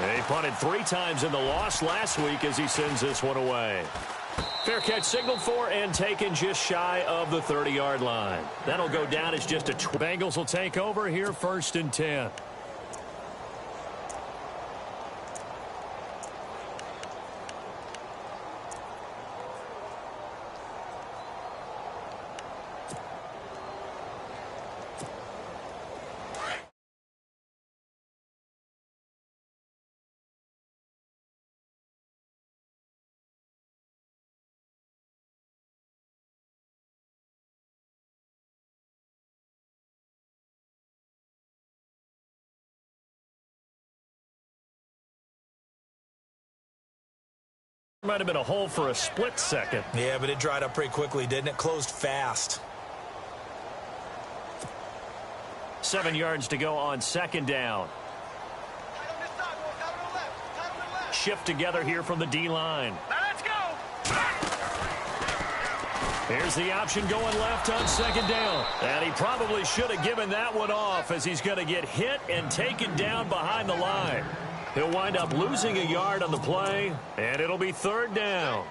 He punted 3 times in the loss last week as he sends this one away. Fair catch signaled for and taken just shy of the 30-yard line. That'll go down as just a Bengals will take over here 1st and 10. Might have been a hole for a split second. Yeah, but it dried up pretty quickly, didn't it? Closed fast. 7 yards to go on 2nd down. Shift together here from the D-line. Let's go. Here's the option going left on 2nd down. And he probably should have given that one off as he's going to get hit and taken down behind the line. He'll wind up losing a yard on the play, and it'll be 3rd down.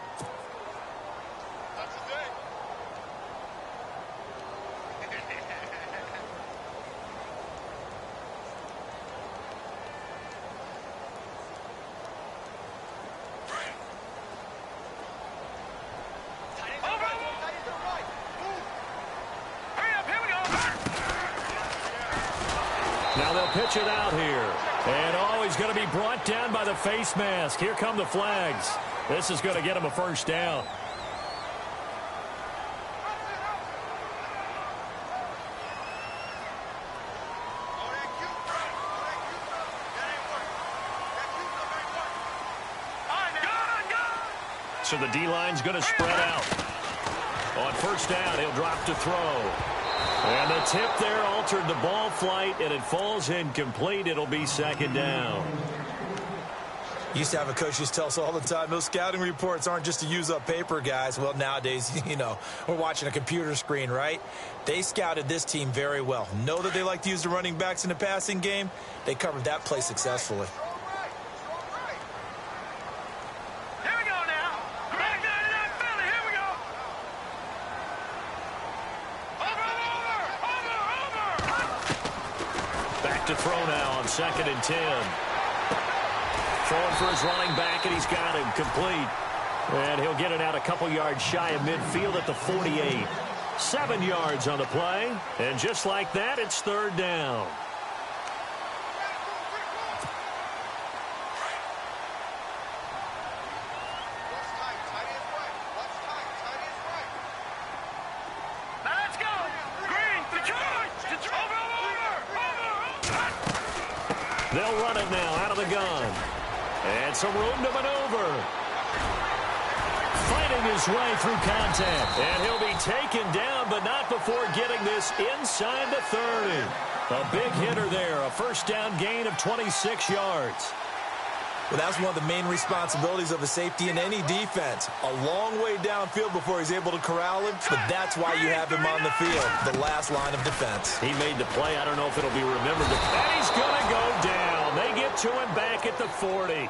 Now they'll pitch it out here. And he's going to be brought down by the face mask. Here come the flags. This is going to get him a 1st down. So the D-line's going to spread out. On 1st down, he'll drop to throw. And the tip there altered the ball flight, and it falls incomplete. It'll be 2nd down. Used to have a coach who used to tell us all the time, those scouting reports aren't just to use up paper, guys. Well, nowadays, we're watching a computer screen, right? They scouted this team very well. Know that they like to use the running backs in the passing game. They covered that play successfully. To throw now on 2nd and 10. Throwing for his running back, and he's got him complete. And he'll get it out a couple yards shy of midfield at the 48. 7 yards on the play. And just like that, it's 3rd down. They'll run it now out of the gun. And some room to maneuver. Fighting his way through contact. And he'll be taken down, but not before getting this inside the 30. A big hitter there. A 1st down gain of 26 yards. Well, that's one of the main responsibilities of a safety in any defense. A long way downfield before he's able to corral him, but that's why you have him on the field, the last line of defense. He made the play. I don't know if it'll be remembered. And he's going to go down. They get to him back at the 40.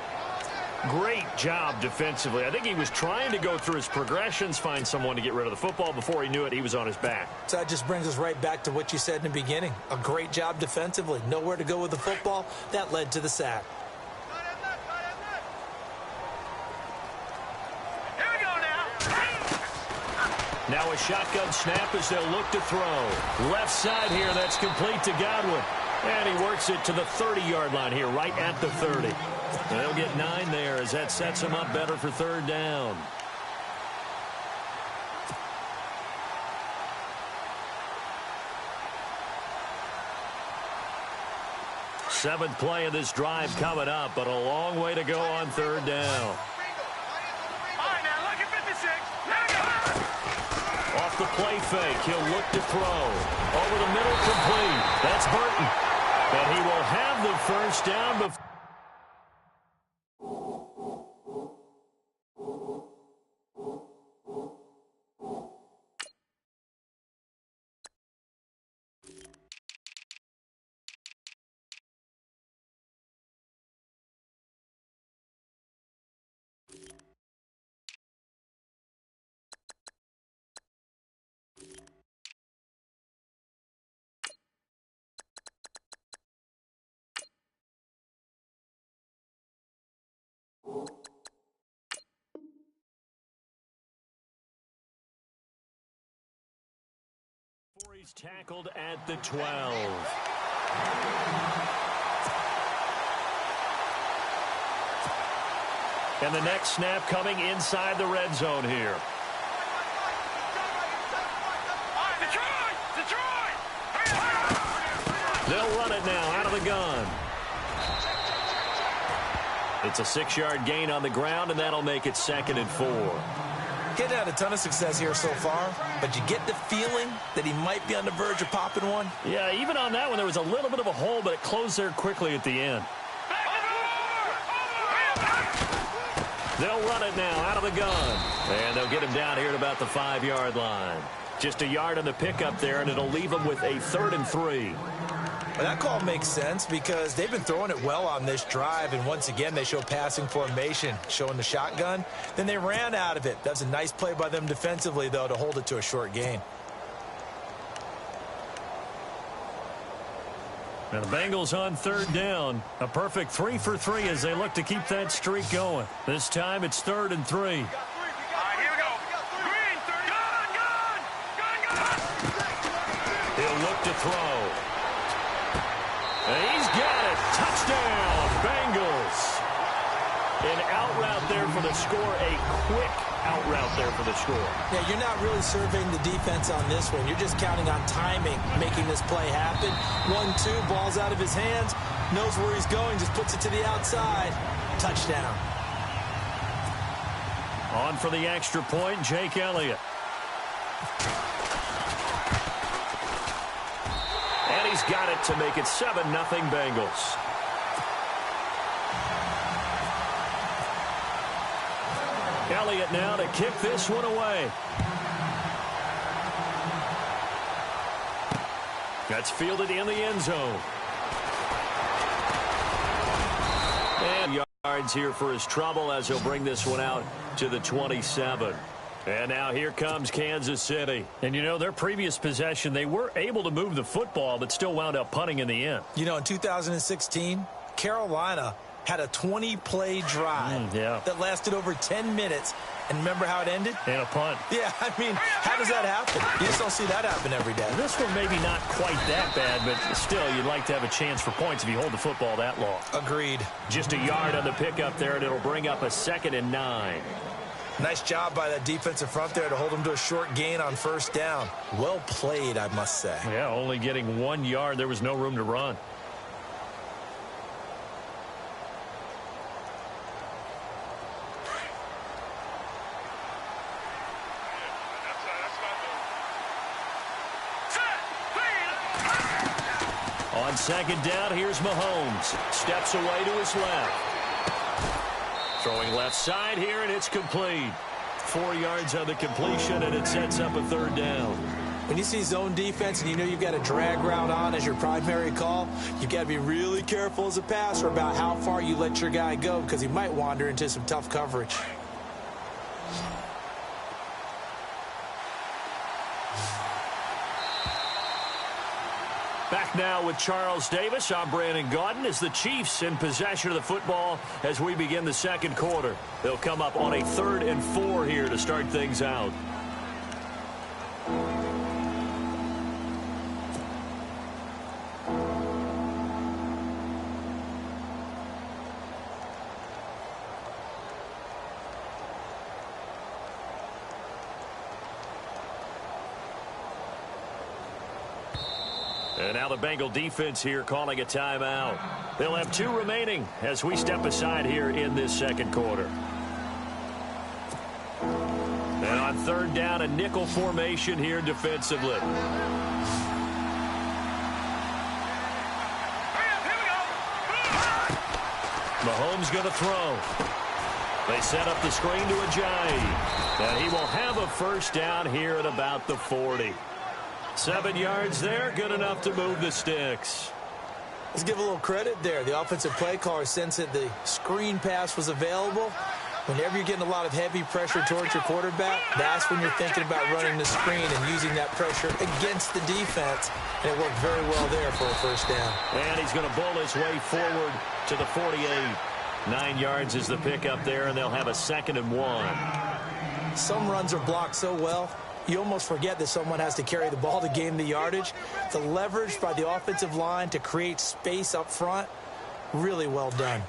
Great job defensively. I think he was trying to go through his progressions, find someone to get rid of the football. Before he knew it, he was on his back. So that just brings us right back to what you said in the beginning. A great job defensively. Nowhere to go with the football. That led to the sack. Now a shotgun snap as they'll look to throw. Left side here, that's complete to Godwin. And he works it to the 30-yard line here, right at the 30. And they'll get 9 there as that sets him up better for 3rd down. Seventh play of this drive coming up, but a long way to go on 3rd down. Off the play fake, he'll look to throw. Over the middle, complete. That's Burton. And he will have the 1st down before. He's tackled at the 12. And the next snap coming inside the red zone here. They'll run it now out of the gun. It's a 6-yard gain on the ground, and that'll make it 2nd and 4. Getting had a ton of success here so far, but you get the feeling that he might be on the verge of popping one. Yeah, even on that one, there was a little bit of a hole, but it closed there quickly at the end. They'll run it now out of the gun. And they'll get him down here at about the 5-yard line. Just a yard on the pickup there, and it'll leave him with a 3rd and 3. Well, that call makes sense because they've been throwing it well on this drive, and once again they show passing formation, showing the shotgun. Then they ran out of it. That's a nice play by them defensively, though, to hold it to a short gain. And the Bengals on 3rd down. A perfect 3 for 3 as they look to keep that streak going. This time it's 3rd and 3. He'll look to throw. And he's got it. Touchdown, Bengals. An out route there for the score. A quick out route there for the score. Yeah, you're not really surveying the defense on this one. You're just counting on timing, making this play happen. 1-2, ball's out of his hands. Knows where he's going, just puts it to the outside. Touchdown. On for the extra point, Jake Elliott. And he's got it to make it 7-0 Bengals. Elliott now to kick this one away. That's fielded in the end zone. And yards here for his trouble as he'll bring this one out to the 27. And now here comes Kansas City. And, you know, their previous possession, they were able to move the football, but still wound up punting in the end. You know, in 2016, Carolina had a 20-play drive that lasted over 10 minutes. And remember how it ended? And a punt. Yeah, I mean, how does that happen? You just don't see that happen every day. This one maybe not quite that bad, but still, you'd like to have a chance for points if you hold the football that long. Agreed. Just a yard on the pickup there, and it'll bring up a 2nd and 9. Nice job by that defensive front there to hold him to a short gain on 1st down. Well played, I must say. Yeah, only getting 1 yard. There was no room to run. On 2nd down, here's Mahomes. Steps away to his left. Throwing left side here, and it's complete. 4 yards on the completion, and it sets up a 3rd down. When you see zone defense and you know you've got a drag route on as your primary call, you've got to be really careful as a passer about how far you let your guy go because he might wander into some tough coverage. Back now with Charles Davis. I'm Brandon Gaudin as the Chiefs in possession of the football as we begin the 2nd quarter. They'll come up on a 3rd and 4 here to start things out. And now the Bengal defense here calling a timeout. They'll have 2 remaining as we step aside here in this 2nd quarter. And on 3rd down, a nickel formation here defensively. Mahomes going to throw. They set up the screen to Ajayi. And he will have a 1st down here at about the 40. 7 yards there, good enough to move the sticks. Let's give a little credit there. The offensive play caller sensed that the screen pass was available. Whenever you're getting a lot of heavy pressure towards your quarterback, that's when you're thinking about running the screen and using that pressure against the defense. And it worked very well there for a 1st down. And he's going to bull his way forward to the 48. 9 yards is the pickup there, and they'll have a 2nd and 1. Some runs are blocked so well, you almost forget that someone has to carry the ball to gain the yardage. The leverage by the offensive line to create space up front, really well done.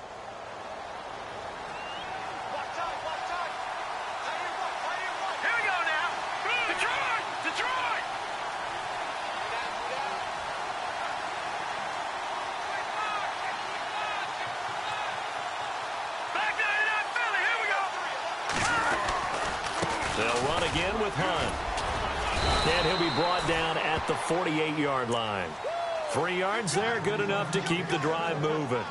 They'll run again with Hunt. And he'll be brought down at the 48-yard line. 3 yards there, good enough to keep the drive moving.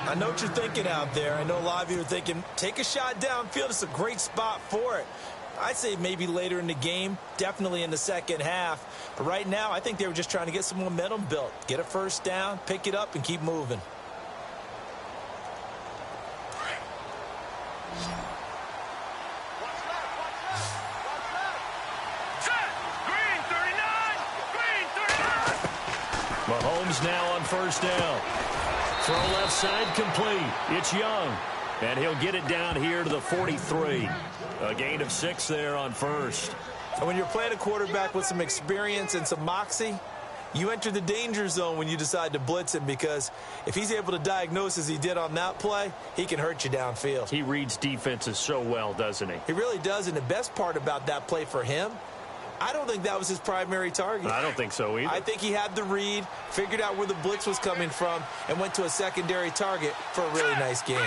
I know what you're thinking out there. I know a lot of you are thinking, take a shot downfield. It's a great spot for it. I'd say maybe later in the game, definitely in the second half. But right now, I think they were just trying to get some momentum built. Get a first down, pick it up, and keep moving. Mahomes now on first down. Throw left side complete. It's Young. And he'll get it down here to the 43. A gain of 6 there on first. And when you're playing a quarterback with some experience and some moxie, you enter the danger zone when you decide to blitz him, because if he's able to diagnose as he did on that play, he can hurt you downfield. He reads defenses so well, doesn't he? He really does, and the best part about that play for him, I don't think that was his primary target. I don't think so either. I think he had the read, figured out where the blitz was coming from, and went to a secondary target for a really nice game.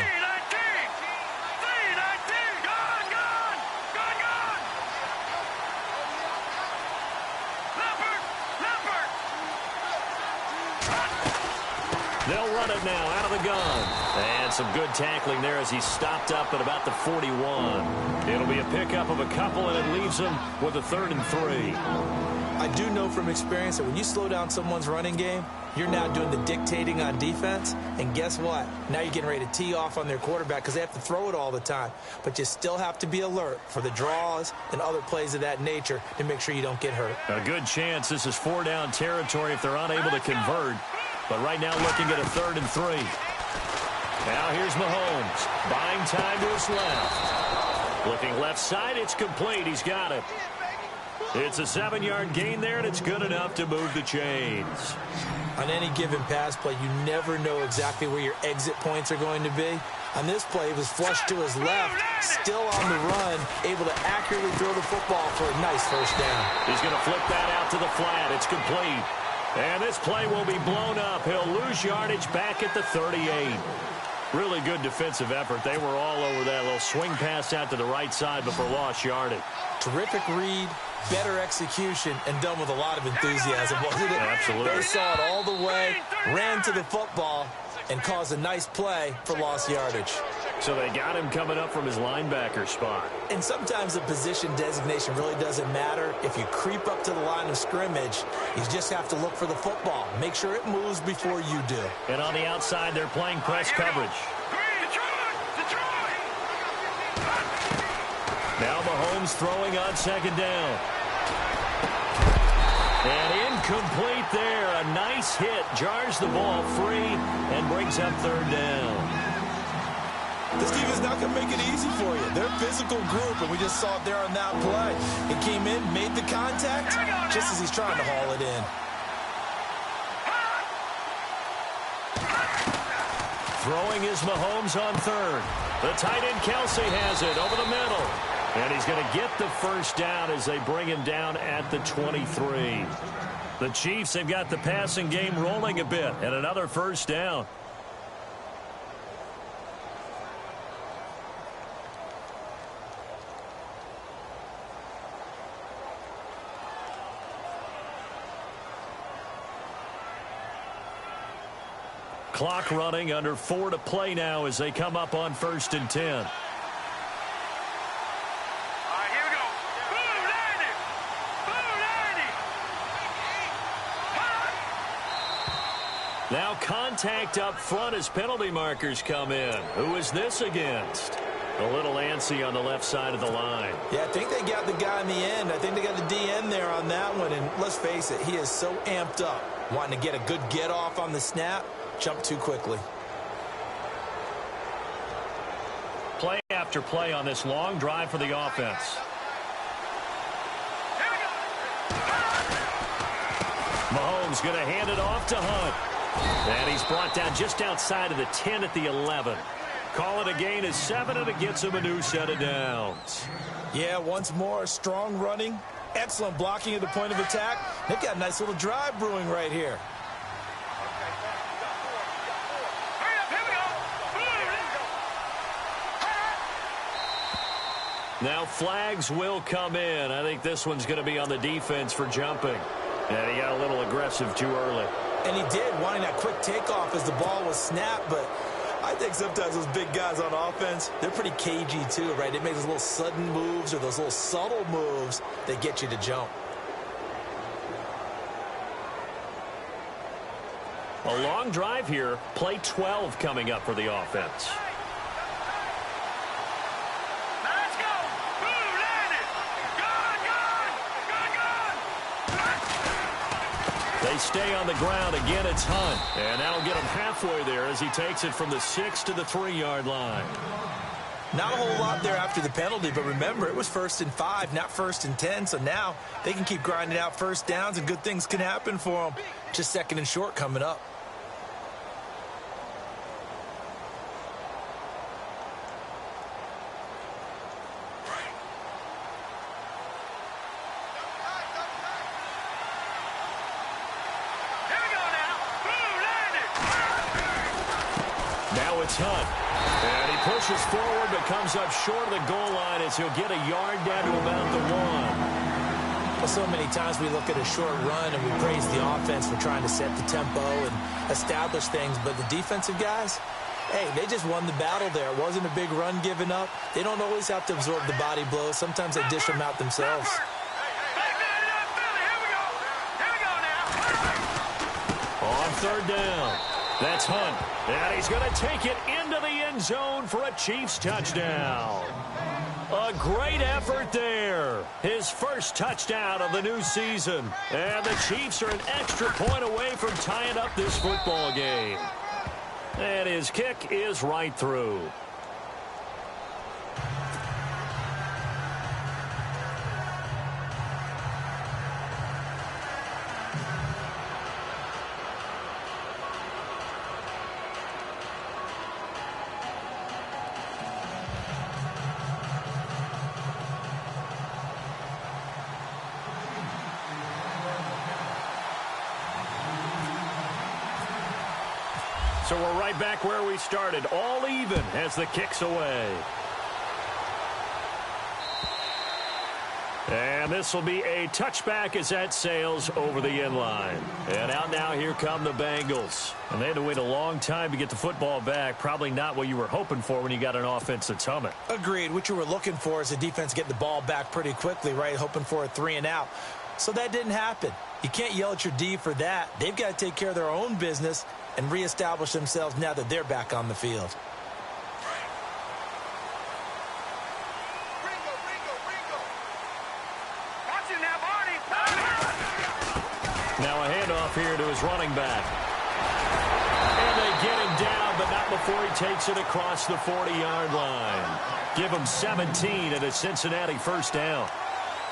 They'll run it now out of the gun. And some good tackling there as he stopped up at about the 41. It'll be a pickup of a couple, and it leaves him with a 3rd and 3. I do know from experience that when you slow down someone's running game, you're now doing the dictating on defense. And guess what? Now you're getting ready to tee off on their quarterback because they have to throw it all the time. But you still have to be alert for the draws and other plays of that nature to make sure you don't get hurt. A good chance this is 4-down territory if they're unable to convert. But right now looking at a 3rd and 3. Now here's Mahomes. Buying time to his left. Looking left side, it's complete. He's got it. It's a 7-yard gain there, and it's good enough to move the chains. On any given pass play, you never know exactly where your exit points are going to be. On this play, he was flushed to his left, still on the run, able to accurately throw the football for a nice first down. He's going to flip that out to the flat. It's complete. And this play will be blown up. He'll lose yardage back at the 38. Really good defensive effort. They were all over that little swing pass out to the right side before lost yardage. Terrific read, better execution, and done with a lot of enthusiasm, wasn't it? Absolutely. They saw it all the way, ran to the football, and caused a nice play for lost yardage. So they got him coming up from his linebacker spot. And sometimes the position designation really doesn't matter. If you creep up to the line of scrimmage, you just have to look for the football. Make sure it moves before you do. And on the outside, they're playing press coverage. Now Mahomes throwing on 2nd down. And incomplete there. A nice hit. Jars the ball free and brings up 3rd down. This team is not going to make it easy for you. They're a physical group, and we just saw it there on that play. He came in, made the contact, just as he's trying to haul it in. Throwing is Mahomes on 3rd. The tight end Kelsey has it over the middle. And he's going to get the first down as they bring him down at the 23. The Chiefs have got the passing game rolling a bit, and another first down. Clock running, under 4 to play now as they come up on 1st and 10. Now contact up front as penalty markers come in. Who is this against? A little antsy on the left side of the line. Yeah, I think they got the guy in the end. I think they got the DN there on that one. And let's face it, he is so amped up, wanting to get a good get off on the snap. Jump too quickly. Play after play on this long drive for the offense. Here we go. Williams going to hand it off to Hunt. And he's brought down just outside of the 10 at the 11. Call it a gain of 7, and it gets him a new set of downs. Yeah, once more, strong running, excellent blocking at the point of attack. They've got a nice little drive brewing right here. Now flags will come in. I think this one's going to be on the defense for jumping. And he got a little aggressive too early. And he did, wanting that quick takeoff as the ball was snapped. But I think sometimes those big guys on offense, they're pretty cagey too, right? They make those little sudden moves or those little subtle moves that get you to jump. A long drive here. Play 12 coming up for the offense. They stay on the ground. Again, it's Hunt. And that'll get him halfway there as he takes it from the 6 to the 3-yard line. Not a whole lot there after the penalty, but remember, it was 1st and 5, not 1st and 10. So now they can keep grinding out first downs, and good things can happen for them. Just 2nd and short coming up. It's Hunt. And he pushes forward but comes up short of the goal line as he'll get a yard down to about the 1. Well, so many times we look at a short run and we praise the offense for trying to set the tempo and establish things, but the defensive guys, hey, they just won the battle there. It wasn't a big run given up. They don't always have to absorb the body blows. Sometimes they dish them out themselves. On 3rd down. That's Hunt, and he's going to take it into the end zone for a Chiefs touchdown. A great effort there. His first touchdown of the new season. And the Chiefs are an extra point away from tying up this football game. And his kick is right through. So we're right back where we started, all even as the kick's away. And this will be a touchback as that sails over the end line. And out now, here come the Bengals. And they had to wait a long time to get the football back. Probably not what you were hoping for when you got an offense that's humming. Agreed. What you were looking for is the defense getting the ball back pretty quickly, right? Hoping for a 3 and out. So that didn't happen. You can't yell at your D for that. They've got to take care of their own business and reestablish themselves now that they're back on the field. Now a handoff here to his running back. And they get him down, but not before he takes it across the 40-yard line. Give him 17 and a Cincinnati first down.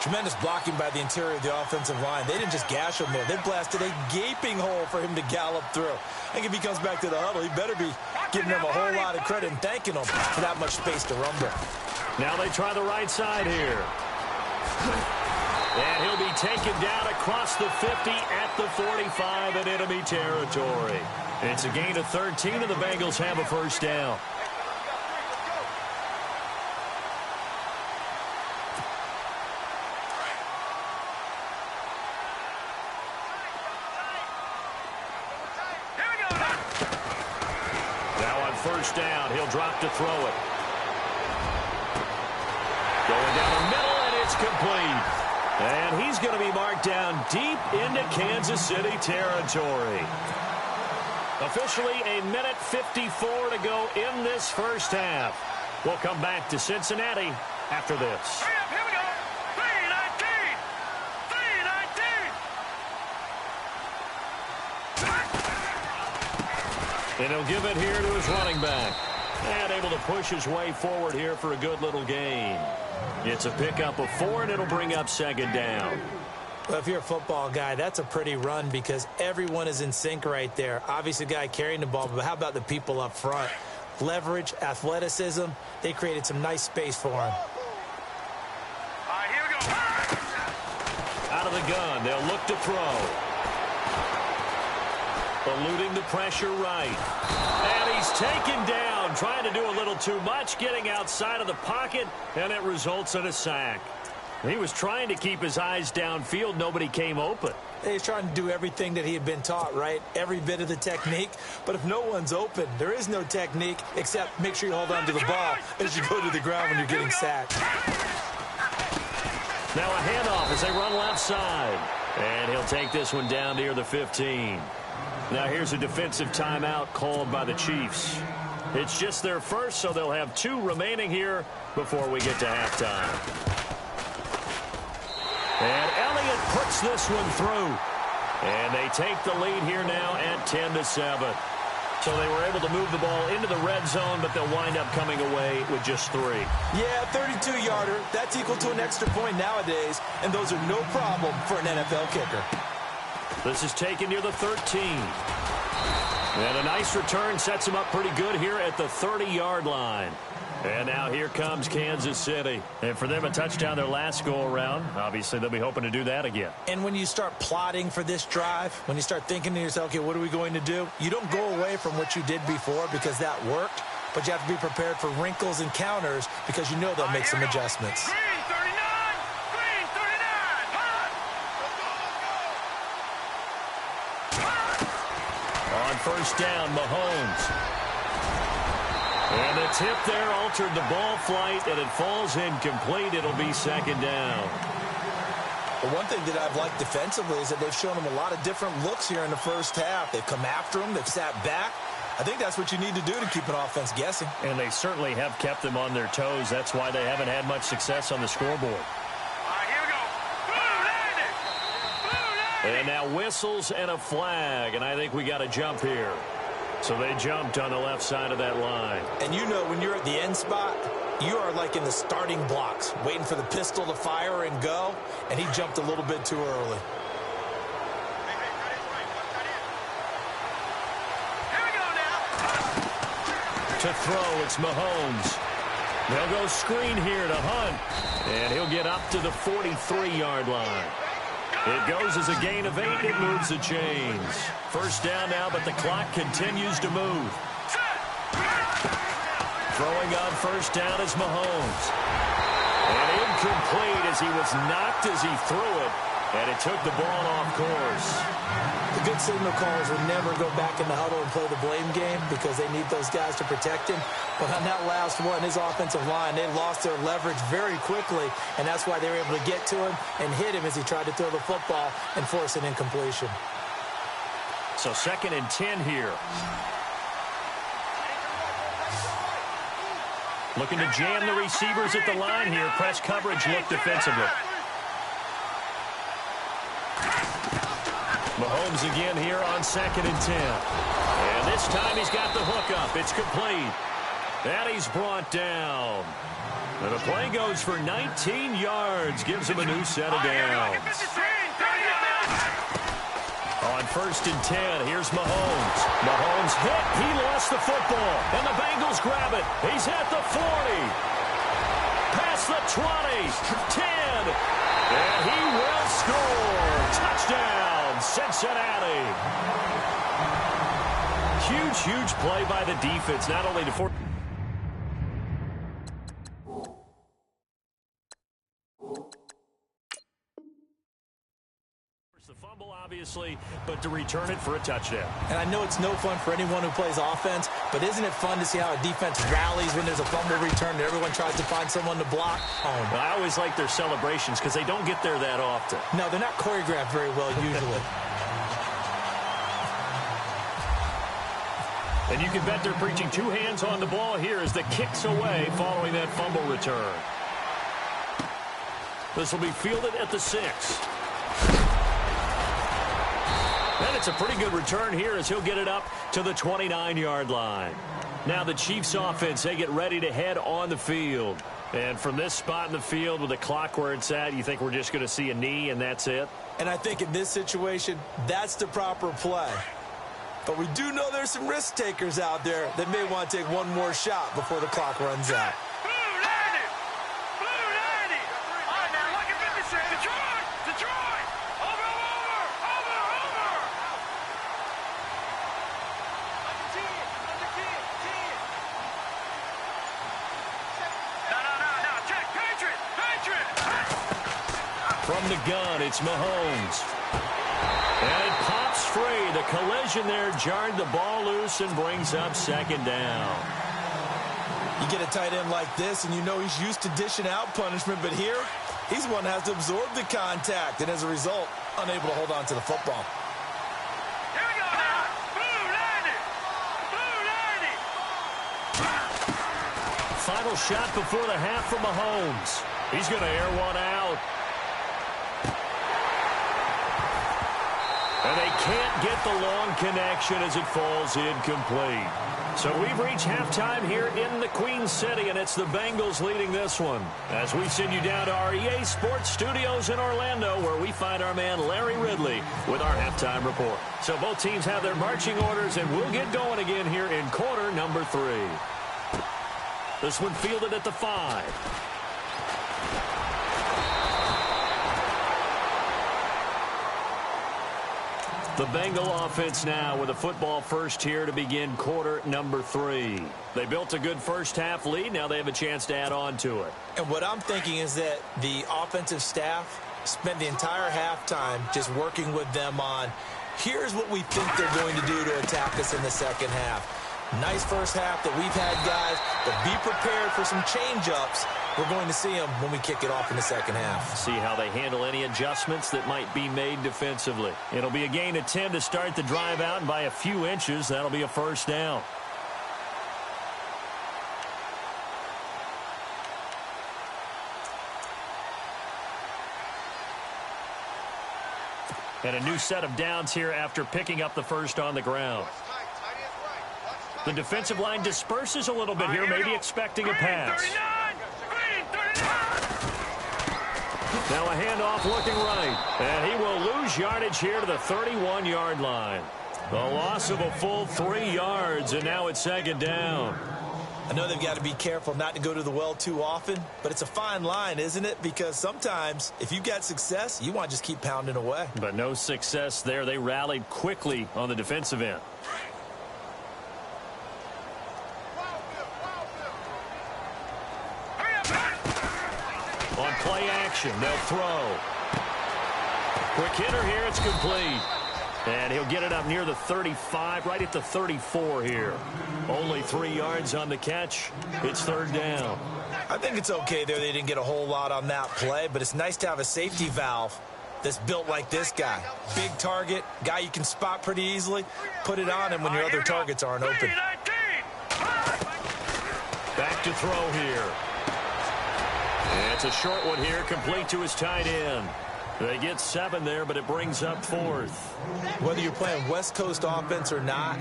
Tremendous blocking by the interior of the offensive line. They didn't just gash him there. They blasted a gaping hole for him to gallop through. I think if he comes back to the huddle, he better be giving them a whole lot of credit and thanking them for that much space to rumble. Now they try the right side here. And he'll be taken down across the 50 at the 45 in enemy territory. It's a gain of 13, and the Bengals have a first down. First down, he'll drop to throw it. Going down the middle, and it's complete. And he's going to be marked down deep into Kansas City territory. Officially a minute 54 to go in this first half. We'll come back to Cincinnati after this. Here we go. 3-19. 3-19. And he'll give it here to his running back. And able to push his way forward here for a good little gain. It's a pickup of 4, and it'll bring up second down. Well, if you're a football guy, that's a pretty run because everyone is in sync right there. Obviously, the guy carrying the ball, but how about the people up front? Leverage, athleticism, they created some nice space for him. All right, here we go. Out of the gun, they'll look to throw. Eluding the pressure right. And he's taken down, trying to do a little too much, getting outside of the pocket, and it results in a sack. He was trying to keep his eyes downfield. Nobody came open. He's trying to do everything that he had been taught, right? Every bit of the technique. But if no one's open, there is no technique except make sure you hold on to the ball as you go to the ground when you're getting sacked. Now a handoff as they run left side. And he'll take this one down near the 15. Now here's a defensive timeout called by the Chiefs. It's just their first, so they'll have 2 remaining here before we get to halftime. And Elliott puts this one through. And they take the lead here now at 10-7. So they were able to move the ball into the red zone, but they'll wind up coming away with just 3. Yeah, 32-yarder. That's equal to an extra point nowadays, and those are no problem for an NFL kicker. This is taken near the 13. And a nice return sets him up pretty good here at the 30-yard line. And now here comes Kansas City. And for them, a touchdown their last go-around. Obviously, they'll be hoping to do that again. And when you start plotting for this drive, when you start thinking to yourself, okay, what are we going to do? You don't go away from what you did before because that worked, but you have to be prepared for wrinkles and counters because you know they'll make some adjustments. Green 39. Green 39. On first down, Mahomes. And the tip there altered the ball flight, and it falls incomplete. It'll be second down. Well, one thing that I've liked defensively is that they've shown them a lot of different looks here in the first half. They've come after them. They've sat back. I think that's what you need to do to keep an offense guessing. And they certainly have kept them on their toes. That's why they haven't had much success on the scoreboard. All right, here we go. Blue 90. And now whistles and a flag, and I think we got a jump here. So they jumped on the left side of that line. And you know when you're at the end spot, you are like in the starting blocks, waiting for the pistol to fire and go, and he jumped a little bit too early. Here we go now. To throw, it's Mahomes. They'll go screen here to Hunt, and he'll get up to the 43-yard line. It goes as a gain of 8. It moves the chains. First down now, but the clock continues to move. Throwing on first down is Mahomes. And incomplete as he was knocked as he threw it. And it took the ball off course. The good signal callers would never go back in the huddle and play the blame game because they need those guys to protect him. But on that last one, his offensive line, they lost their leverage very quickly, and that's why they were able to get to him and hit him as he tried to throw the football and force an incompletion. So second and 10 here. Looking to jam the receivers at the line here. Press coverage look defensively. Mahomes again here on second and 10. And this time he's got the hook up. It's complete. And he's brought down. And the play goes for 19 yards. Gives him a new set of downs. On first and 10, here's Mahomes. Mahomes hit. He lost the football. And the Bengals grab it. He's at the 40. Past the 20. 10. And he will score. Touchdown, Cincinnati. Huge play by the defense. Not only to force the fumble, obviously, but to return it for a touchdown. And I know it's no fun for anyone who plays offense, but isn't it fun to see how a defense rallies when there's a fumble return and everyone tries to find someone to block? Well, I always like their celebrations because they don't get there that often. No, they're not choreographed very well usually. And you can bet they're preaching 2 hands on the ball here as the kick's away following that fumble return. This will be fielded at the 6. And it's a pretty good return here as he'll get it up to the 29-yard line. Now the Chiefs offense, they get ready to head on the field. And from this spot in the field with the clock where it's at, you think we're just going to see a knee and that's it? And I think in this situation, that's the proper play. But we do know there's some risk takers out there that may want to take one more shot before the clock runs out. From the gun, it's Mahomes. And it pops free. The collision there jarred the ball loose and brings up second down. You get a tight end like this, and you know he's used to dishing out punishment, but here, he's the one that has to absorb the contact, and as a result, unable to hold on to the football. Here we go now. Blue landed. Blue landed. Final shot before the half from Mahomes. He's going to air one out. And they can't get the long connection as it falls incomplete. So we've reached halftime here in the Queen City, and it's the Bengals leading this one. As we send you down to our EA Sports Studios in Orlando, where we find our man Larry Ridley with our halftime report. So both teams have their marching orders, and we'll get going again here in quarter number 3. This one fielded at the 5. The Bengal offense now with a football first here to begin quarter number 3. They built a good first half lead. Now they have a chance to add on to it. And what I'm thinking is that the offensive staff spent the entire halftime just working with them on, here's what we think they're going to do to attack us in the second half. Nice first half that we've had, guys, but be prepared for some change-ups. We're going to see them when we kick it off in the second half. See how they handle any adjustments that might be made defensively. It'll be a gain of 10 to start the drive out, and by a few inches, that'll be a first down. And a new set of downs here after picking up the first on the ground. The defensive line disperses a little bit here, maybe expecting a pass. Now a handoff looking right, and he will lose yardage here to the 31-yard line. The loss of a full 3 yards, and now it's second down. I know they've got to be careful not to go to the well too often, but it's a fine line, isn't it? Because sometimes, if you've got success, you want to just keep pounding away. But no success there. They rallied quickly on the defensive end. On play action, they'll throw. Quick hitter here, it's complete. And he'll get it up near the 35, right at the 34 here. Only 3 yards on the catch. It's third down. I think it's okay there. They didn't get a whole lot on that play, but it's nice to have a safety valve that's built like this guy. Big target, guy you can spot pretty easily. Put it on him when your other targets aren't open. Back to throw here. And it's a short one here, complete to his tight end. They get 7 there, but it brings up 4th. Whether you're playing West Coast offense or not,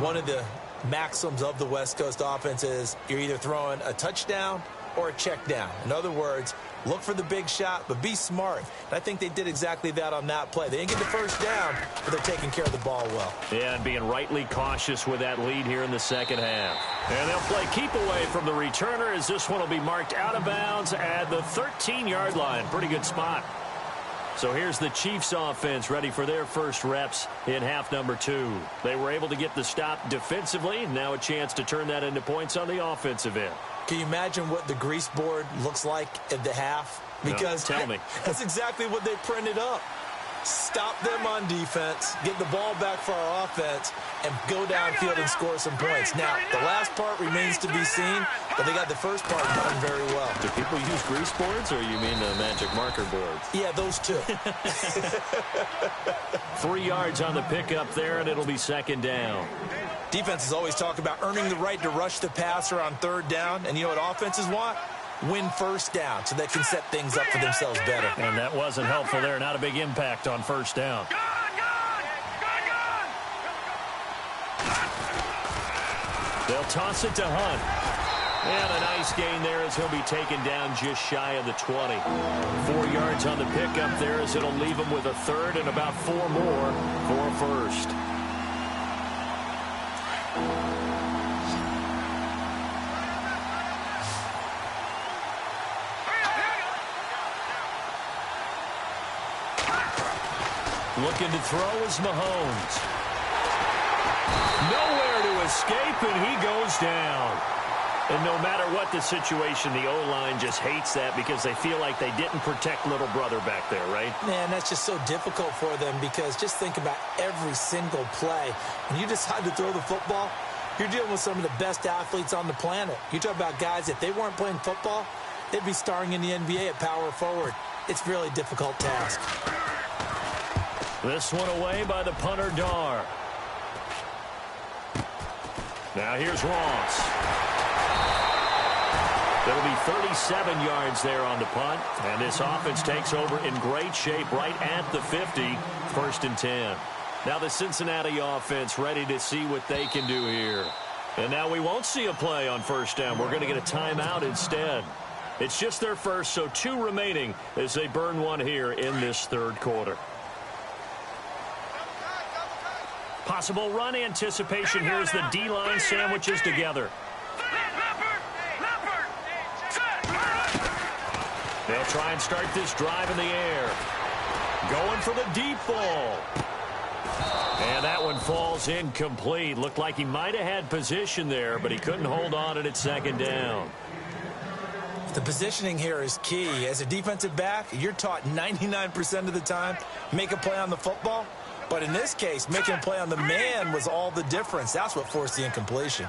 one of the maxims of the West Coast offense is you're either throwing a touchdown or a check down. In other words, look for the big shot, but be smart. And I think they did exactly that on that play. They didn't get the first down, but they're taking care of the ball well. Yeah, and being rightly cautious with that lead here in the second half. And they'll play keep away from the returner as this one will be marked out of bounds at the 13-yard line. Pretty good spot. So here's the Chiefs offense ready for their first reps in half number 2. They were able to get the stop defensively. Now a chance to turn that into points on the offensive end. Can you imagine what the grease board looks like at the half? Because no, tell me. That's exactly what they printed up. Stop them on defense, get the ball back for our offense, and go downfield and score some points. Now, the last part remains to be seen, but they got the first part done very well. Do people use grease boards, or you mean the magic marker boards? Yeah, those two. 3 yards on the pickup there, and it'll be second down. Defenses always talk about earning the right to rush the passer on third down, and you know what offenses want? Win first down so they can set things up for themselves better. And that wasn't helpful there. Not a big impact on first down. They'll toss it to Hunt. And a nice gain there as he'll be taken down just shy of the 20. 4 yards on the pickup there as it'll leave him with a third and about 4 more for a first. Looking to throw is Mahomes. Nowhere to escape, and he goes down. And no matter what the situation, the O-line just hates that because they feel like they didn't protect little brother back there, right? Man, that's just so difficult for them because just think about every single play. When you decide to throw the football, you're dealing with some of the best athletes on the planet. You talk about guys, if they weren't playing football, they'd be starring in the NBA at power forward. It's a really difficult task. This one away by the punter, Dar. Now here's Ross. There'll be 37 yards there on the punt, and this offense takes over in great shape right at the 50, 1st and 10. Now the Cincinnati offense ready to see what they can do here. And now we won't see a play on 1st down. We're going to get a timeout instead. It's just their first, so 2 remaining as they burn one here in this 3rd quarter. Possible run anticipation here as the D-line sandwiches together. They'll try and start this drive in the air. Going for the deep ball. And that one falls incomplete. Looked like he might have had position there, but he couldn't hold on at 2nd down. The positioning here is key. As a defensive back, you're taught 99% of the time, make a play on the football. But in this case, making a play on the man was all the difference. That's what forced the incompletion.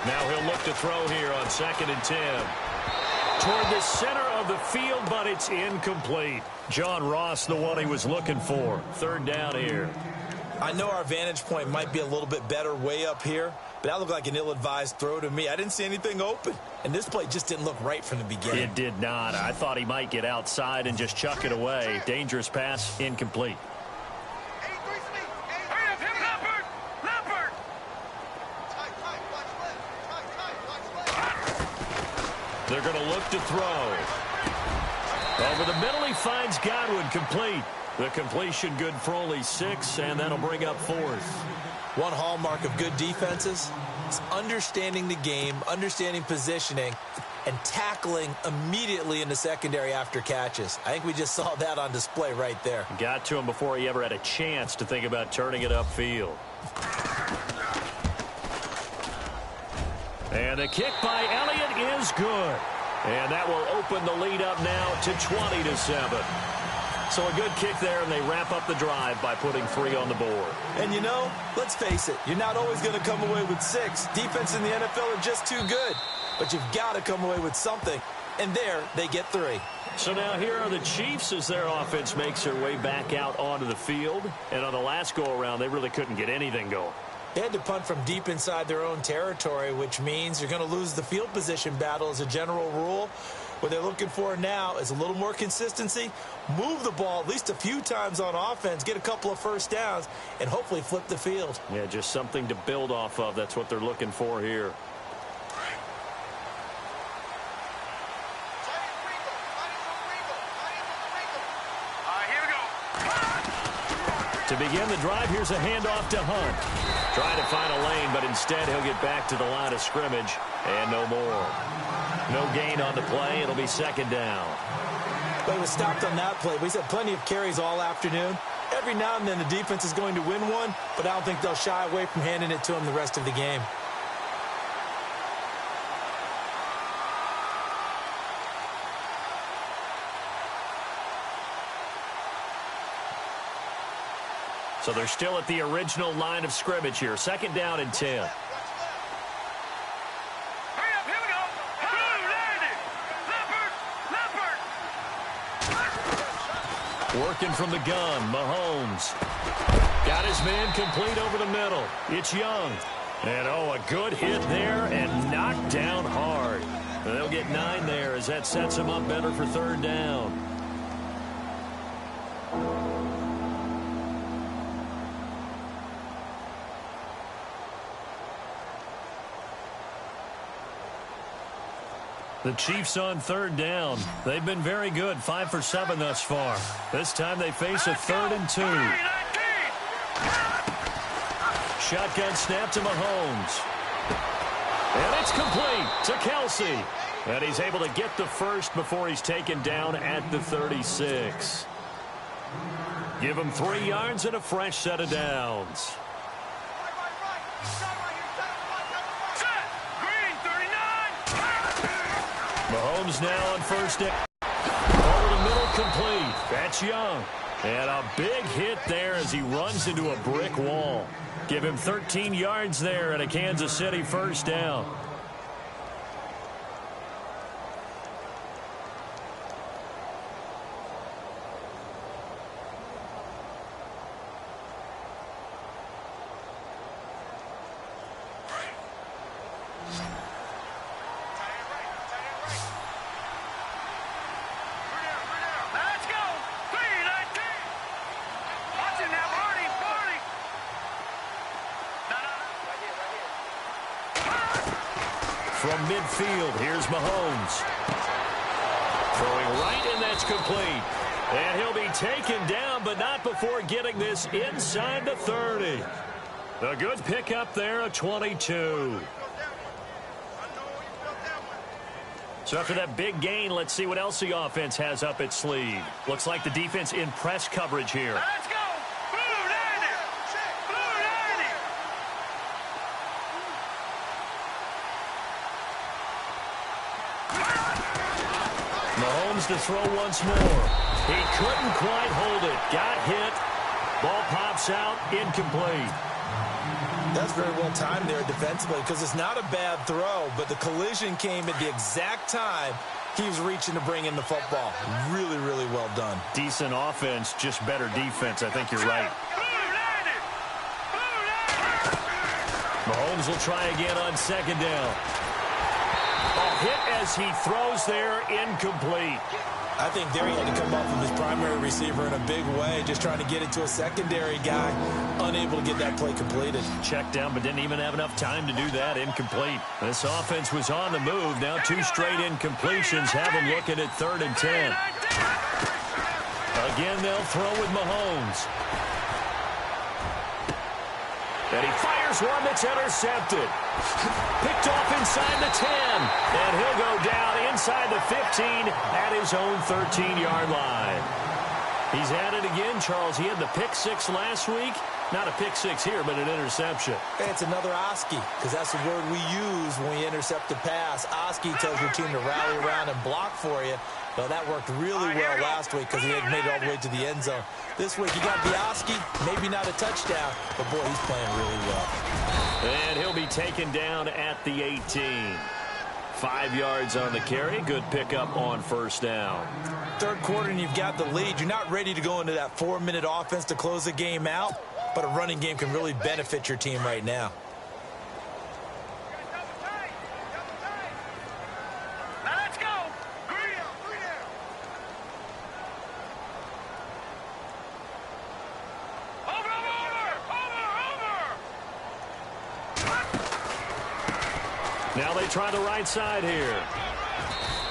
Now he'll look to throw here on 2nd and 10. Toward the center of the field, but it's incomplete. John Ross, the one he was looking for. 3rd down here. I know our vantage point might be a little bit better way up here, but that looked like an ill-advised throw to me. I didn't see anything open, and this play just didn't look right from the beginning. It did not. I thought he might get outside and just chuck it away. Dangerous pass, incomplete. They're going to look to throw. Over the middle, he finds Godwin, complete. The completion good for only 6, and that'll bring up 4th. One hallmark of good defenses is understanding the game, understanding positioning, and tackling immediately in the secondary after catches. I think we just saw that on display right there. Got to him before he ever had a chance to think about turning it upfield. And the kick by Elliott is good. And that will open the lead up now to 20-7. So a good kick there, and they wrap up the drive by putting 3 on the board. And, you know, let's face it, you're not always going to come away with 6. Defense in the NFL are just too good. But you've got to come away with something. And there, they get 3. So now here are the Chiefs as their offense makes their way back out onto the field. And on the last go-around, they really couldn't get anything going. They had to punt from deep inside their own territory, which means you're going to lose the field position battle as a general rule. What they're looking for now is a little more consistency, move the ball at least a few times on offense, get a couple of 1st downs, and hopefully flip the field. Yeah, just something to build off of. That's what they're looking for here. Here we go. To begin the drive, here's a handoff to Hunt. Trying to find a lane, but instead he'll get back to the line of scrimmage, and no more. No gain on the play. It'll be 2nd down. But he was stopped on that play. We've had plenty of carries all afternoon. Every now and then the defense is going to win one, but I don't think they'll shy away from handing it to him the rest of the game. So they're still at the original line of scrimmage here. 2nd down and 10. Working from the gun, Mahomes. Got his man complete over the middle. It's Young. And, oh, a good hit there and knocked down hard. They'll get 9 there as that sets them up better for third down. The Chiefs on third down. They've been very good, 5 for 7 thus far. This time they face a 3rd and 2. Shotgun snap to Mahomes. And it's complete to Kelsey. And he's able to get the first before he's taken down at the 36. Give him 3 yards and a fresh set of downs. Mahomes now on first down. Over the middle, complete. That's Young. And a big hit there as he runs into a brick wall. Give him 13 yards there and a Kansas City first down. From midfield, here's Mahomes. Throwing right, and that's complete. And he'll be taken down, but not before getting this inside the 30. A good pickup there, a 22. So after that big gain, let's see what else the offense has up its sleeve. Looks like the defense in press coverage here. Let's go! Mahomes to throw once more. He couldn't quite hold it. Got hit. Ball pops out. Incomplete. That's very well timed there defensively because it's not a bad throw, but the collision came at the exact time he was reaching to bring in the football. Really, really well done. Decent offense, just better defense. I think you're right. Mahomes will try again on second down. A hit as he throws there, incomplete. I think there he had to come up from his primary receiver in a big way, just trying to get it to a secondary guy, unable to get that play completed. Checked down, but didn't even have enough time to do that. Incomplete. This offense was on the move. Now 2 straight incompletions have him looking at 3rd and 10. Again, they'll throw with Mahomes. And he fires one that's intercepted. Picked off inside the 10. And he'll go down inside the 15 at his own 13-yard line. He's at it again, Charles. He had the pick 6 last week. Not a pick 6 here, but an interception. Hey, it's another Oski, because that's the word we use when we intercept a pass. Oski tells your team to rally around and block for you. Well, that worked really well last week because he had made it all the way to the end zone. This week, he got the Oski, maybe not a touchdown, but, boy, he's playing really well. And he'll be taken down at the 18. 5 yards on the carry. Good pickup on first down. Third quarter, and you've got the lead. You're not ready to go into that 4-minute offense to close the game out, but a running game can really benefit your team right now. Now they try the right side here.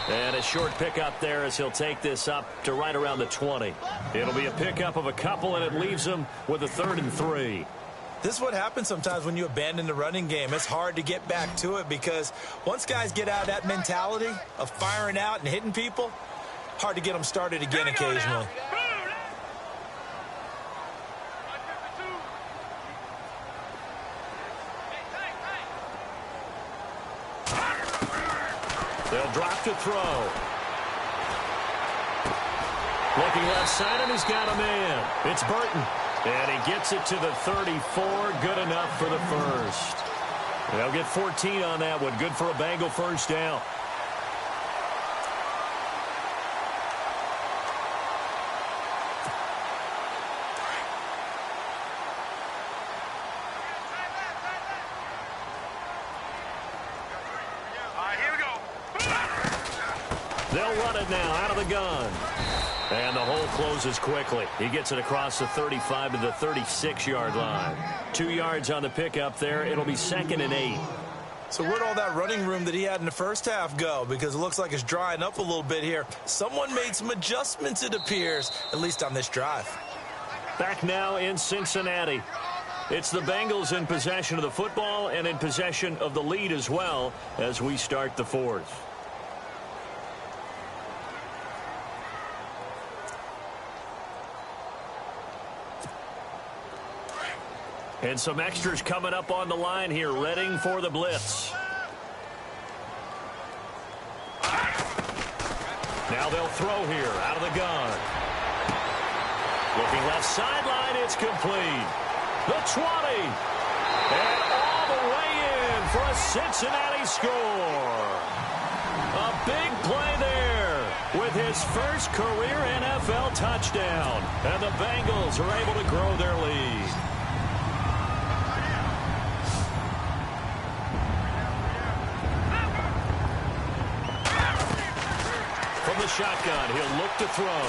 And a short pickup there as he'll take this up to right around the 20. It'll be a pickup of a couple, and it leaves him with a 3rd and 3. This is what happens sometimes when you abandon the running game. It's hard to get back to it because once guys get out of that mentality of firing out and hitting people, hard to get them started again occasionally. They'll drop to throw. Looking left side, and he's got a man. It's Burton. And he gets it to the 34. Good enough for the first. They'll get 14 on that one. Good for a Bengal first down. All right, here we go. They'll run it now out of the gun. And the hole closes quickly. He gets it across the 35 to the 36-yard line. 2 yards on the pickup there. It'll be 2nd and 8. So where'd all that running room that he had in the first half go? Because it looks like it's drying up a little bit here. Someone made some adjustments, it appears, at least on this drive. Back now in Cincinnati. It's the Bengals in possession of the football and in possession of the lead as well as we start the 4th. And some extras coming up on the line here, readying for the blitz. Now they'll throw here out of the gun. Looking left sideline, it's complete. The 20. And all the way in for a Cincinnati score. A big play there with his first career NFL touchdown. And the Bengals are able to grow their lead. From the shotgun, he'll look to throw.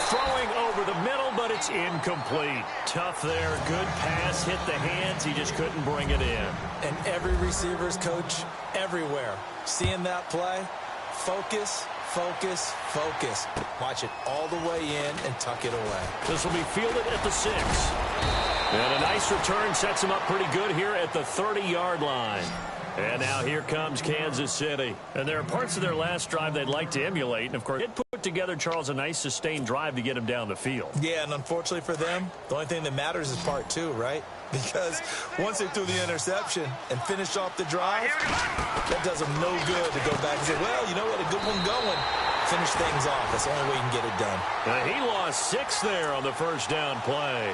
Throwing over the middle, but it's incomplete. Tough there. Good pass. Hit the hands. He just couldn't bring it in. And every receiver's coach everywhere. Seeing that play, focus, focus, focus. Watch it all the way in and tuck it away. This will be fielded at the 6. And a nice return sets him up pretty good here at the 30-yard line. And now here comes Kansas City. And there are parts of their last drive they'd like to emulate. And, of course, it put together, Charles, a nice sustained drive to get him down the field. Yeah, and unfortunately for them, the only thing that matters is part 2, right? Because once they threw the interception and finished off the drive, that does them no good to go back and say, well, you know what, a good one going. Finish things off. That's the only way you can get it done. Now, he lost 6 there on the first down play.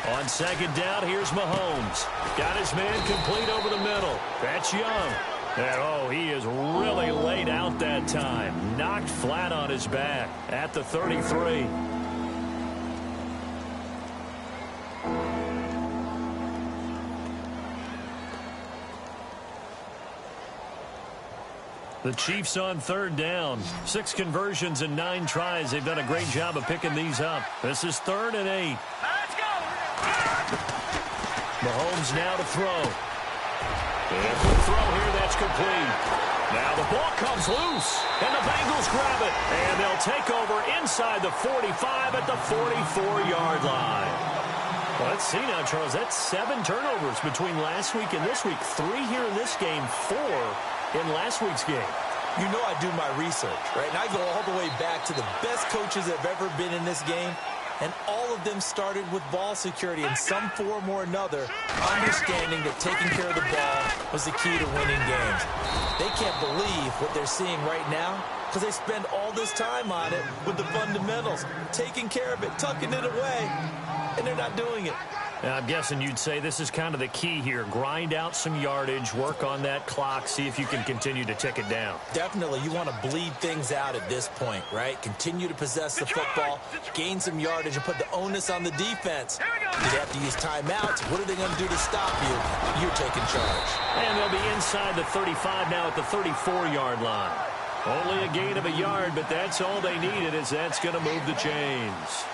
On 2nd down, here's Mahomes. Got his man complete over the middle. That's Young. And, oh, he is really laid out that time. Knocked flat on his back at the 33. The Chiefs on 3rd down. 6 conversions and 9 tries. They've done a great job of picking these up. This is 3rd and 8. Mahomes now to throw. And the throw here, that's complete. Now the ball comes loose, and the Bengals grab it. And they'll take over inside the 45 at the 44-yard line. Well, let's see now, Charles. That's 7 turnovers between last week and this week. 3 here in this game, 4 in last week's game. You know I do my research, right? And I go all the way back to the best coaches that have ever been in this game. And all of them started with ball security in some form or another, understanding that taking care of the ball was the key to winning games. They can't believe what they're seeing right now because they spend all this time on it with the fundamentals, taking care of it, tucking it away, and they're not doing it. I'm guessing you'd say this is kind of the key here. Grind out some yardage, work on that clock, see if you can continue to tick it down. Definitely. You want to bleed things out at this point, right? Continue to possess the football, gain some yardage, and put the onus on the defense. You'd have to use timeouts. What are they going to do to stop you? You're taking charge. And they'll be inside the 35 now at the 34-yard line. Only a gain of a yard, but that's all they needed, as that's going to move the chains.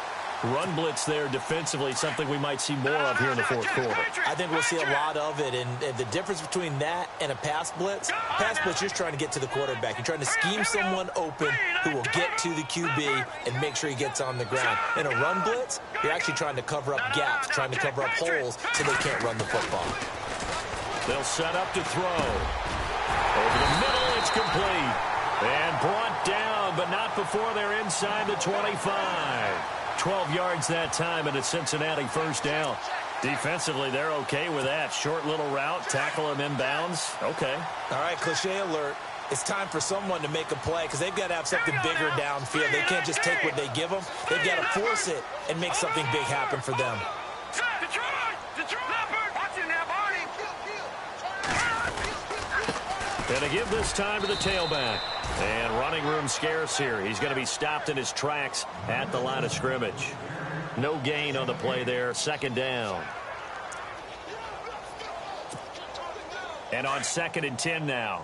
Run blitz there defensively, something we might see more of here in the 4th quarter. I think we'll see a lot of it, and the difference between that and a pass blitz, you're just trying to get to the quarterback. You're trying to scheme someone open who will get to the QB and make sure he gets on the ground. In a run blitz, you're actually trying to cover up gaps, trying to cover up holes so they can't run the football. They'll set up to throw. Over the middle, it's complete. And brought down, but not before they're inside the 25. 12 yards that time, and a Cincinnati first down. Defensively, they're okay with that. Short little route, tackle him inbounds. Okay. All right, cliche alert. It's time for someone to make a play because they've got to have something bigger downfield. They can't just take what they give them. They've got to force it and make something big happen for them. Going to give this time to the tailback. And running room scarce here. He's going to be stopped in his tracks at the line of scrimmage. No gain on the play there. Second down. And on 2nd and 10 now.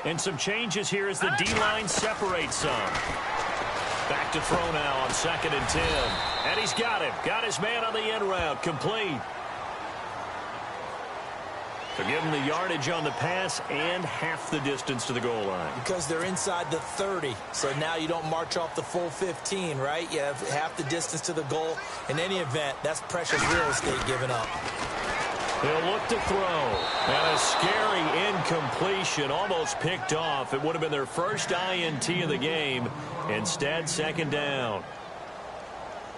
And some changes here as the D-line separates some. Back to throw now on 2nd and 10. And he's got him. Got his man on the end route. Complete. So give him the yardage on the pass and half the distance to the goal line. Because they're inside the 30. So now you don't march off the full 15, right? You have half the distance to the goal. In any event, that's precious real estate given up. He'll look to throw. And a scary incompletion, almost picked off. It would have been their first INT of the game. Instead, 2nd down.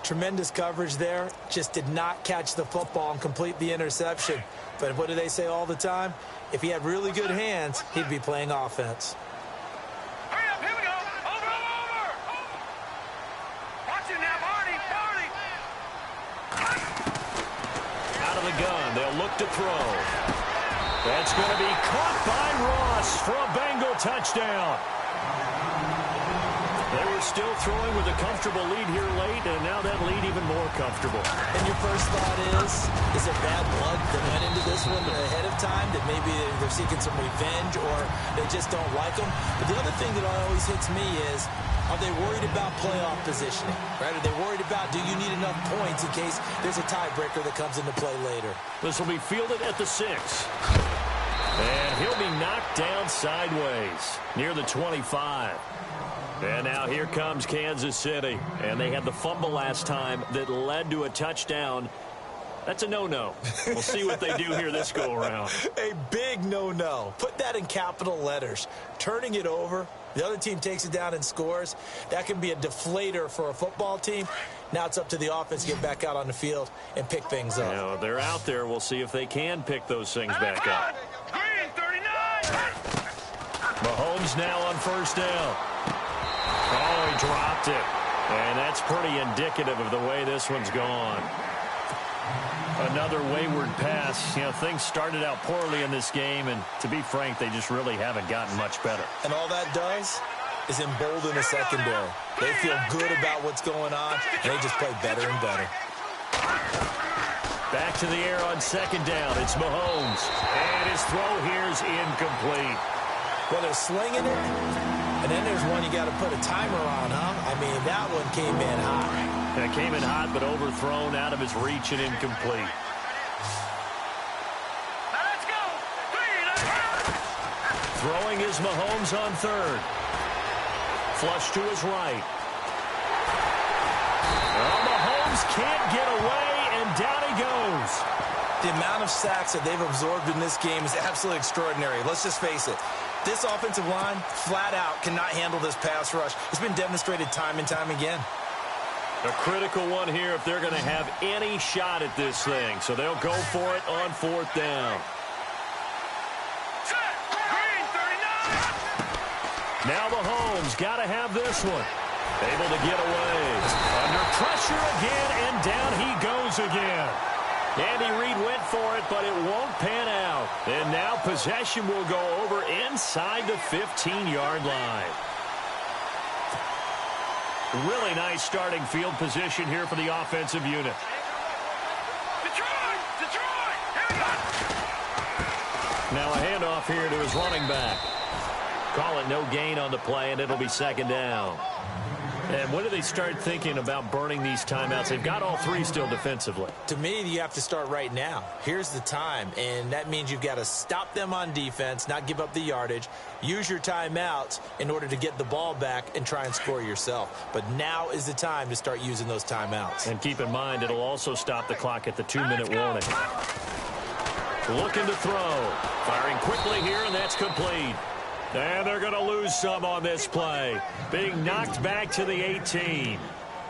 Tremendous coverage there. Just did not catch the football and complete the interception. But what do they say all the time? If he had really good hands, he'd be playing offense. Hurry up, here we go. Over. Watch it now, Barney. Out of the gun, they'll look to throw. That's going to be caught by Ross for a Bengal touchdown. They were still throwing with a comfortable lead here late, and now that lead even more comfortable. And your first thought is it bad blood that went into this one ahead of time, that maybe they're seeking some revenge or they just don't like them? But the other thing that always hits me is, are they worried about playoff positioning? Right? Are they worried about, do you need enough points in case there's a tiebreaker that comes into play later? This will be fielded at the 6. And he'll be knocked down sideways near the 25. And now here comes Kansas City. And they had the fumble last time that led to a touchdown. That's a no-no. We'll see what they do here this go-around. A big no-no. Put that in capital letters. Turning it over, the other team takes it down and scores. That can be a deflator for a football team. Now it's up to the offense to get back out on the field and pick things up. You know, they're out there. We'll see if they can pick those things back up. Green, 39. Mahomes now on 1st down. Oh, he dropped it. And that's pretty indicative of the way this one's gone. Another wayward pass. You know, things started out poorly in this game, and to be frank, they just really haven't gotten much better. And all that does is embolden the secondary. They feel good about what's going on, and they just play better and better. Back to the air on 2nd down. It's Mahomes. And his throw here is incomplete. Well, they're slinging it, and then there's one you got to put a timer on, huh? I mean, that one came in hot. That came in hot, but overthrown, out of his reach and incomplete. Now let's go. 3, Throwing is Mahomes on 3rd. Flush to his right. Oh, Mahomes can't get away, and down he goes. The amount of sacks that they've absorbed in this game is absolutely extraordinary. Let's just face it. This offensive line, flat out, cannot handle this pass rush. It's been demonstrated time and time again. A critical one here if they're going to have any shot at this thing. So they'll go for it on 4th down. set. Green, 39. Now Mahomes got to have this one. Able to get away. Under pressure again, and down he goes again. Andy Reid went for it, but it won't pan out. And now possession will go over inside the 15-yard line. Really nice starting field position here for the offensive unit. Detroit. Here we go. Now a handoff here to his running back. Call it no gain on the play, and it'll be 2nd down. And when do they start thinking about burning these timeouts? They've got all 3 still defensively. To me, you have to start right now. Here's the time, and that means you've got to stop them on defense, not give up the yardage, use your timeouts in order to get the ball back and try and score yourself. But now is the time to start using those timeouts. And keep in mind, it'll also stop the clock at the 2-minute warning. Looking to throw. Firing quickly here, and that's complete. And they're going to lose some on this play. Being knocked back to the 18.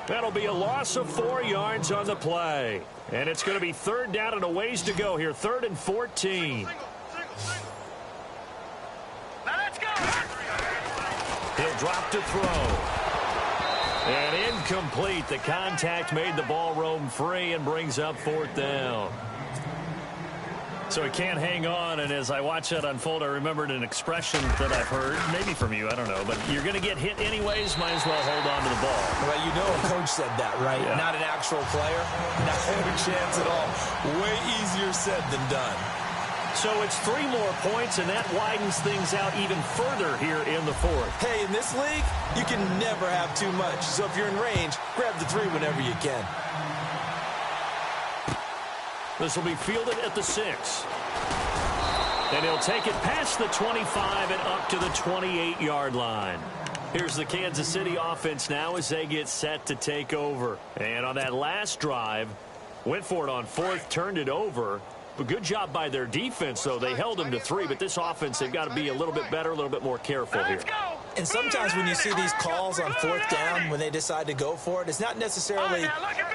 That'll be a loss of 4 yards on the play. And it's going to be 3rd down and a ways to go here. 3rd and 14. Now let's go. He'll drop to throw. And incomplete. The contact made the ball roam free and brings up 4th down. So he can't hang on, and as I watch that unfold, I remembered an expression that I've heard, maybe from you, I don't know, but you're going to get hit anyways, might as well hold on to the ball. Well, you know a coach said that, right? Yeah. Not an actual player. Not a chance at all. Way easier said than done. So it's 3 more points, and that widens things out even further here in the fourth. Hey, in this league, you can never have too much. So if you're in range, grab the 3 whenever you can. This will be fielded at the 6. And he'll take it past the 25 and up to the 28-yard line. Here's the Kansas City offense now as they get set to take over. And on that last drive, went for it on 4th, turned it over. But good job by their defense, though. They held them to 3, but this offense, they've got to be a little bit better, a little bit more careful here. And sometimes when you see these calls on 4th down, when they decide to go for it, it's not necessarily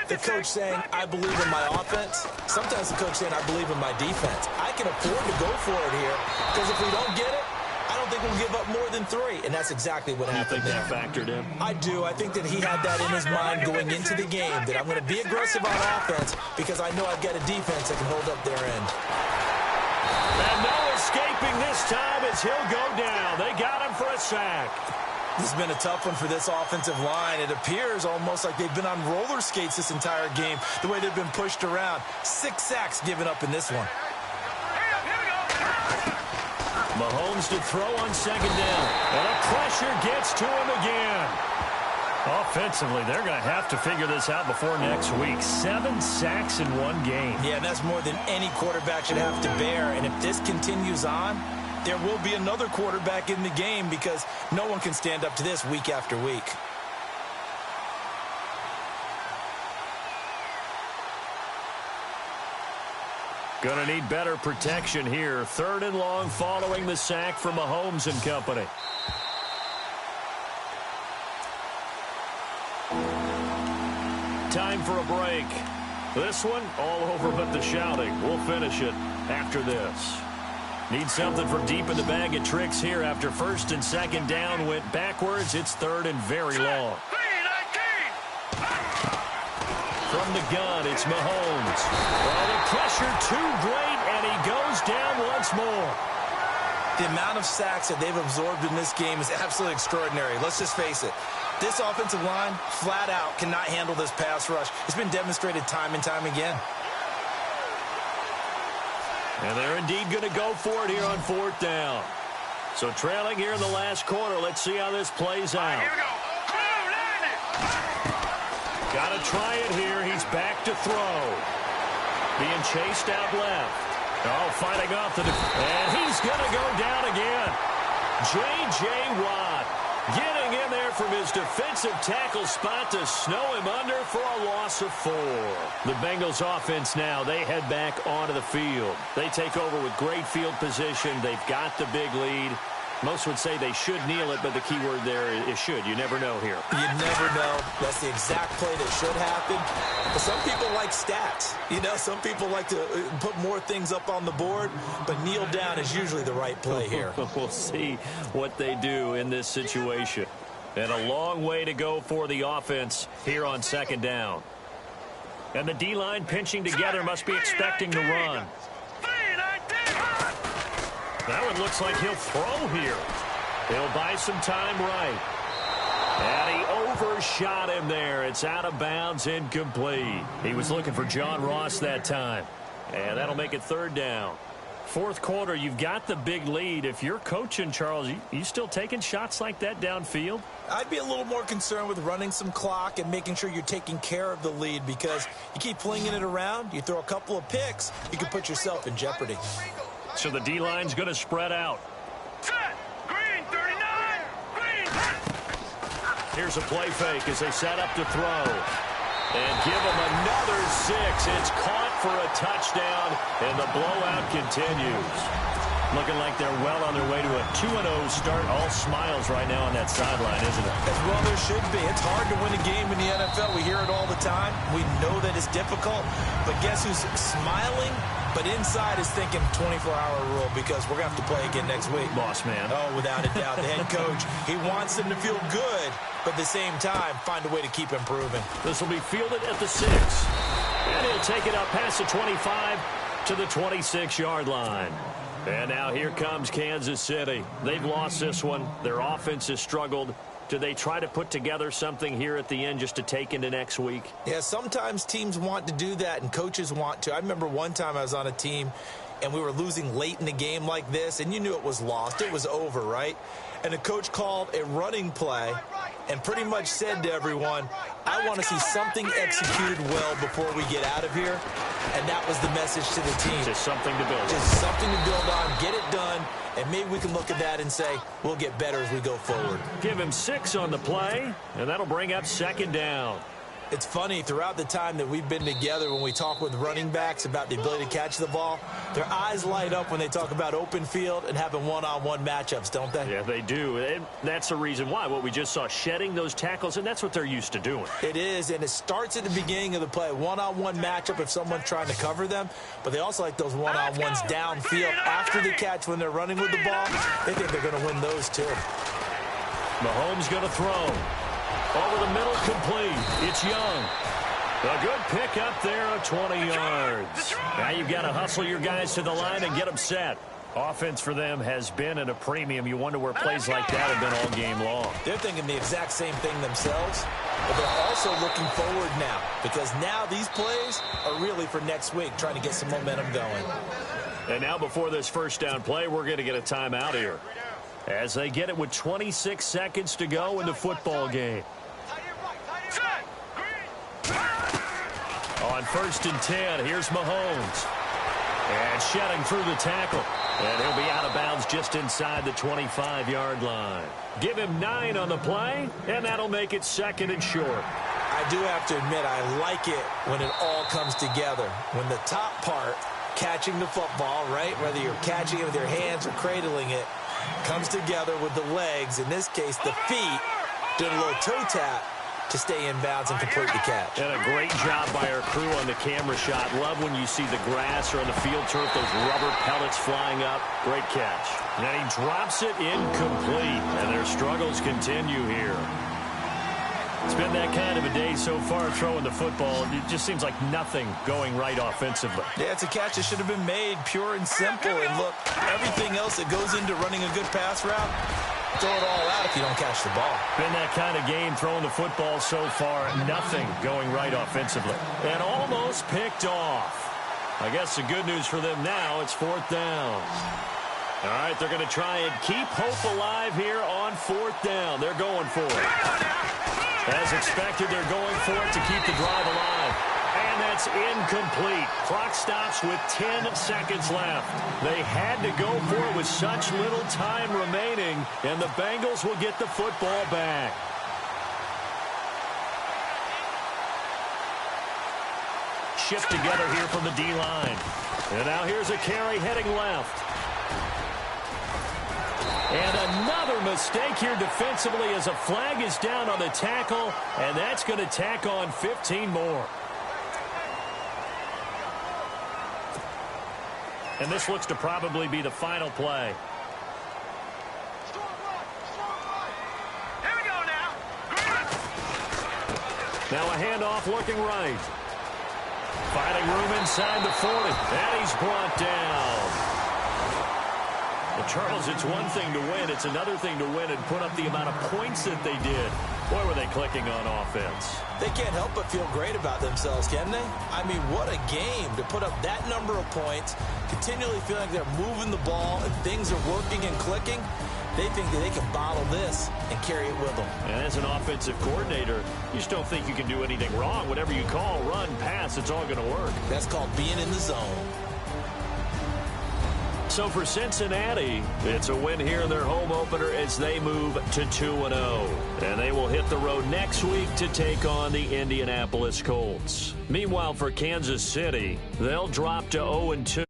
the coach saying, I believe in my offense. Sometimes the coach saying, I believe in my defense. I can afford to go for it here, because if we don't get it, I don't think we'll give up more than 3. And that's exactly what happened there. You think that factored in? I do. I think that he had that in his mind going into the game, that I'm going to be aggressive on offense because I know I've got a defense that can hold up their end. And no escaping this time as he'll go down. They got him for a sack. This has been a tough one for this offensive line. It appears almost like they've been on roller skates this entire game, the way they've been pushed around. 6 sacks given up in this one. Mahomes to throw on 2nd down. And the pressure gets to him again. Offensively, they're going to have to figure this out before next week. 7 sacks in 1 game. Yeah, that's more than any quarterback should have to bear. And if this continues on, there will be another quarterback in the game because no one can stand up to this week after week. Going to need better protection here. 3rd and long following the sack from Mahomes and company. Time for a break. This one, all over but the shouting. We'll finish it after this. Need something from deep in the bag of tricks here after 1st and 2nd down went backwards. It's 3rd and very long. From the gun, it's Mahomes. Well, the pressure too great, and he goes down once more. The amount of sacks that they've absorbed in this game is absolutely extraordinary. Let's just face it. This offensive line, flat out, cannot handle this pass rush. It's been demonstrated time and time again. And they're indeed going to go for it here on 4th down. So trailing here in the last quarter. Let's see how this plays out. Here we go. Got to try it here. He's back to throw. Being chased out left. Oh, fighting off the and he's going to go down again. J.J. Watt getting in there from his defensive tackle spot to snow him under for a loss of 4. The Bengals offense now, they head back onto the field. They take over with great field position. They've got the big lead. Most would say they should kneel it, but the key word there is should. You never know here. You never know. That's the exact play that should happen. But some people like stats. You know, some people like to put more things up on the board, but kneel down is usually the right play here. We'll see what they do in this situation. And a long way to go for the offense here on 2nd down. And the D-line pinching together must be expecting to run. That one looks like he'll throw here. He'll buy some time right. And he overshot him there. It's out of bounds, incomplete. He was looking for John Ross that time. And that'll make it 3rd down. 4th quarter, you've got the big lead. If you're coaching, Charles, you still taking shots like that downfield? I'd be a little more concerned with running some clock and making sure you're taking care of the lead because you keep flinging it around, you throw a couple of picks, you can put yourself in jeopardy. So the D-line's going to spread out. Set. Green, 39. Green. Here's a play fake as they set up to throw. And give them another 6. It's caught for a touchdown, and the blowout continues. Looking like they're well on their way to a 2-0 start. All smiles right now on that sideline, isn't it? As well there should be. It's hard to win a game in the NFL. We hear it all the time. We know that it's difficult. But guess who's smiling? But inside is thinking 24-hour rule because we're going to have to play again next week. Boss man. Oh, without a doubt. The head coach, he wants them to feel good, but at the same time, find a way to keep improving. This will be fielded at the 6. And he'll take it up past the 25 to the 26-yard line. And now here comes Kansas City. They've lost this one. Their offense has struggled. Do they try to put together something here at the end just to take into next week? Yeah, sometimes teams want to do that and coaches want to. I remember one time I was on a team and we were losing late in the game like this, and you knew it was lost. It was over, right? And the coach called a running play and pretty much said to everyone, I want to see something executed well before we get out of here. And that was the message to the team. Just something to build on. Just something to build on, get it done, and maybe we can look at that and say, we'll get better as we go forward. Give him 6 on the play, and that'll bring up 2nd down. It's funny, throughout the time that we've been together, when we talk with running backs about the ability to catch the ball, their eyes light up when they talk about open field and having one-on-one matchups, don't they? Yeah, they do. And that's the reason why. What we just saw, shedding those tackles, and that's what they're used to doing. It is, and it starts at the beginning of the play. One-on-one matchup if someone's trying to cover them, but they also like those one-on-ones downfield after the catch when they're running with the ball. They think they're going to win those too. Mahomes going to throw. Over the middle, complete. It's Young. A good pick up there of 20 yards. Now you've got to hustle your guys to the line and get them set. Offense for them has been at a premium. You wonder where plays like that have been all game long. They're thinking the exact same thing themselves, but they're also looking forward now because now these plays are really for next week, trying to get some momentum going. And now before this first down play, we're going to get a timeout here as they get it with 26 seconds to go in the football game. On 1st and 10, here's Mahomes. And shedding through the tackle. And he'll be out of bounds just inside the 25-yard line. Give him 9 on the play, and that'll make it 2nd and short. I do have to admit, I like it when it all comes together. When the top part, catching the football, right, whether you're catching it with your hands or cradling it, comes together with the legs, in this case the feet, doing a little toe tap to stay in bounds and complete the catch. And a great job by our crew on the camera shot. Love when you see the grass or on the field turf, those rubber pellets flying up. Great catch. And then he drops it incomplete, and their struggles continue here. It's been that kind of a day so far throwing the football. It just seems like nothing going right offensively. Yeah, it's a catch that should have been made, pure and simple. And look, everything else that goes into running a good pass route, throw it all out if you don't catch the ball. Been that kind of game throwing the football so far. Nothing going right offensively. And almost picked off. I guess the good news for them now, it's 4th down. All right, they're going to try and keep hope alive here on 4th down. They're going for it. As expected, they're going for it to keep the drive alive. And that's incomplete. Clock stops with 10 seconds left. They had to go for it with such little time remaining, and the Bengals will get the football back. Shift together here from the D-line. And now here's a carry heading left. And another mistake here defensively as a flag is down on the tackle, and that's going to tack on 15 more. And this looks to probably be the final play. Here we go now. Now a handoff looking right. Finding room inside the 40. And he's brought down. Well, Charles, it's one thing to win. It's another thing to win and put up the amount of points that they did. Boy, were they clicking on offense. They can't help but feel great about themselves, can they? I mean, what a game to put up that number of points, continually feeling like they're moving the ball and things are working and clicking. They think that they can bottle this and carry it with them. And as an offensive coordinator, you just don't think you can do anything wrong. Whatever you call, run, pass, it's all going to work. That's called being in the zone. So for Cincinnati, it's a win here in their home opener as they move to 2-0. And they will hit the road next week to take on the Indianapolis Colts. Meanwhile, for Kansas City, they'll drop to 0-2.